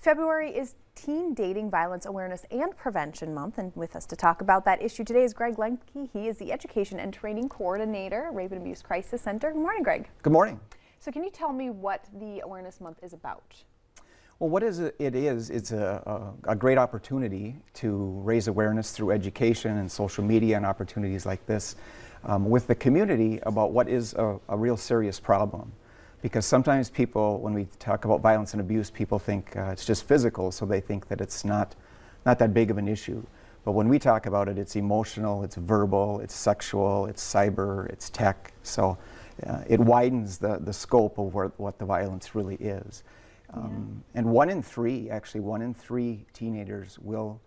February is Teen Dating Violence Awareness and Prevention Month, and with us to talk about that issue today is Greg Lemke. He is the Education and Training Coordinator at Rape and Abuse Crisis Center. Good morning, Greg. Good morning. So can you tell me what the Awareness Month is about? Well, what is it? It's a great opportunity to raise awareness through education and social media and opportunities like this with the community about what is a real serious problem. Because sometimes people, when we talk about violence and abuse, people think it's just physical, so they think that it's not that big of an issue. But when we talk about it, it's emotional, it's verbal, it's sexual, it's cyber, it's tech. So it widens the scope of what the violence really is. And one in three teenagers will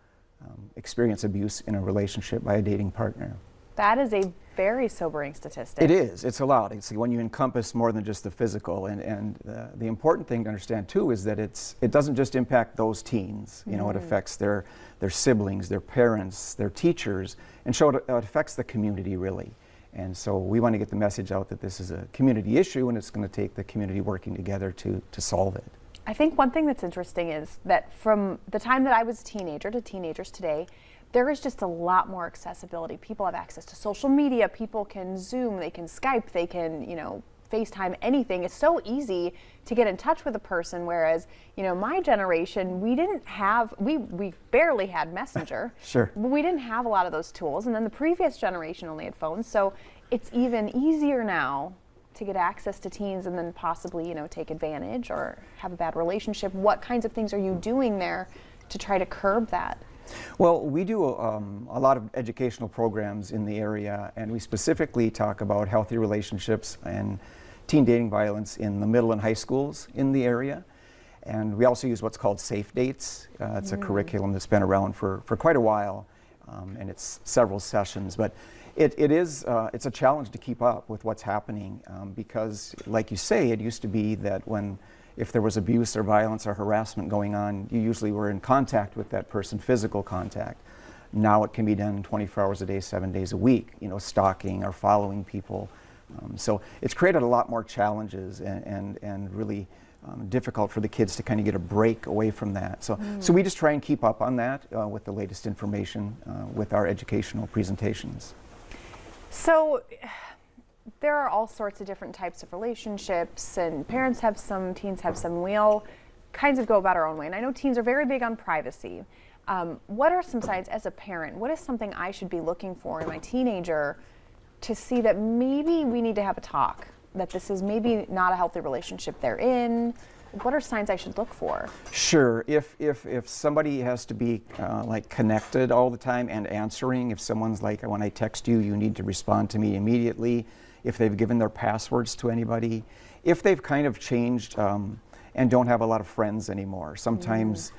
experience abuse in a relationship by a dating partner. That is a very sobering statistic. It is. It's a lot. It's when you encompass more than just the physical. And the important thing to understand too is that it doesn't just impact those teens. You know, it affects their siblings, their parents, their teachers, and so it affects the community really. And so we want to get the message out that this is a community issue, and it's going to take the community working together to solve it. I think one thing that's interesting is that from the time that I was a teenager to teenagers today, there is just a lot more accessibility. People have access to social media, people can Zoom, they can Skype, they can, FaceTime, anything. It's so easy to get in touch with a person, whereas, my generation, we barely had Messenger. Sure. We didn't have a lot of those tools, and then the previous generation only had phones, so it's even easier now to get access to teens and then possibly, take advantage or have a bad relationship. What kinds of things are you doing there to try to curb that? Well, we do a lot of educational programs in the area, and we specifically talk about healthy relationships and teen dating violence in the middle and high schools in the area. And we also use what's called Safe Dates. It's a curriculum that's been around for quite a while, and it's several sessions. But it's a challenge to keep up with what's happening because, like you say, it used to be that if there was abuse or violence or harassment going on, you usually were in contact with that person, physical contact. Now it can be done 24 hours a day, 7 days a week, stalking or following people. So it's created a lot more challenges and really difficult for the kids to kind of get a break away from that. So we just try and keep up on that with the latest information with our educational presentations. So there are all sorts of different types of relationships, and parents have some, teens have some. We all kinds of go about our own way. And I know teens are very big on privacy. What are some signs as a parent? What is something I should be looking for in my teenager to see that maybe we need to have a talk, that this is maybe not a healthy relationship they're in? What are signs I should look for? Sure. If somebody has to be connected all the time and answering, if someone's like, when I text you, you need to respond to me immediately, if they've given their passwords to anybody, if they've kind of changed and don't have a lot of friends anymore. Sometimes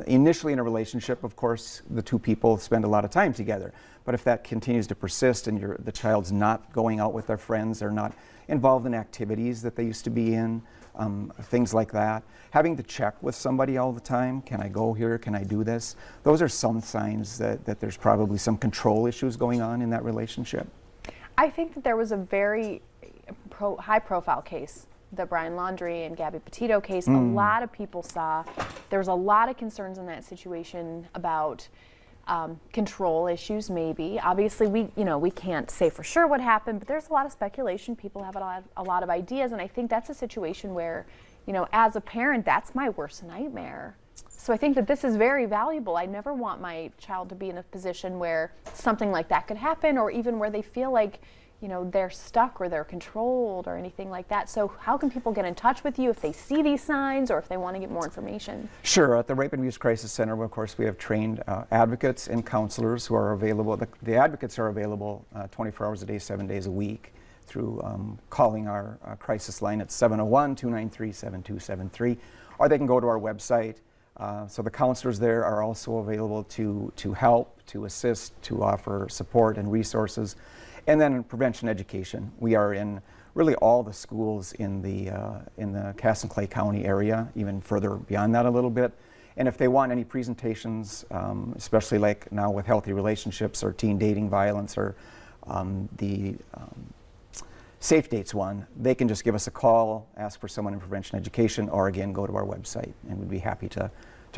initially in a relationship, of course, the two people spend a lot of time together. But if that continues to persist and the child's not going out with their friends, they're not involved in activities that they used to be in, things like that. Having to check with somebody all the time, can I go here, can I do this? Those are some signs that there's probably some control issues going on in that relationship. I think that there was a very high-profile case, the Brian Laundrie and Gabby Petito case. A lot of people saw there was a lot of concerns in that situation about control issues, maybe. Obviously, we can't say for sure what happened, but there's a lot of speculation. People have a lot of ideas, and I think that's a situation where, as a parent, that's my worst nightmare. So I think that this is very valuable. I never want my child to be in a position where something like that could happen, or even where they feel like, they're stuck or they're controlled or anything like that. So how can people get in touch with you if they see these signs or if they want to get more information? Sure. At the Rape and Abuse Crisis Center, of course, we have trained advocates and counselors who are available. The advocates are available 24 hours a day, 7 days a week through calling our crisis line at 701-293-7273, or they can go to our website. So the counselors there are also available to help, to assist, to offer support and resources. And then in prevention education, we are in really all the schools in the Cass and Clay County area, even further beyond that a little bit. And if they want any presentations, especially like now with healthy relationships or teen dating violence or the Safe Date's one. They can just give us a call, ask for someone in prevention education, or again, go to our website, and we'd be happy to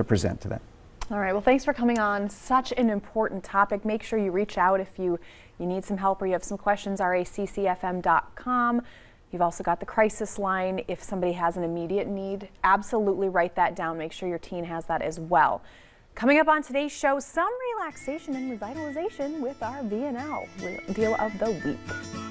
present to them. All right, well, thanks for coming on. Such an important topic. Make sure you reach out if you need some help or you have some questions, raccfm.com. You've also got the crisis line. If somebody has an immediate need, absolutely write that down. Make sure your teen has that as well. Coming up on today's show, some relaxation and revitalization with our VNL Deal of the Week.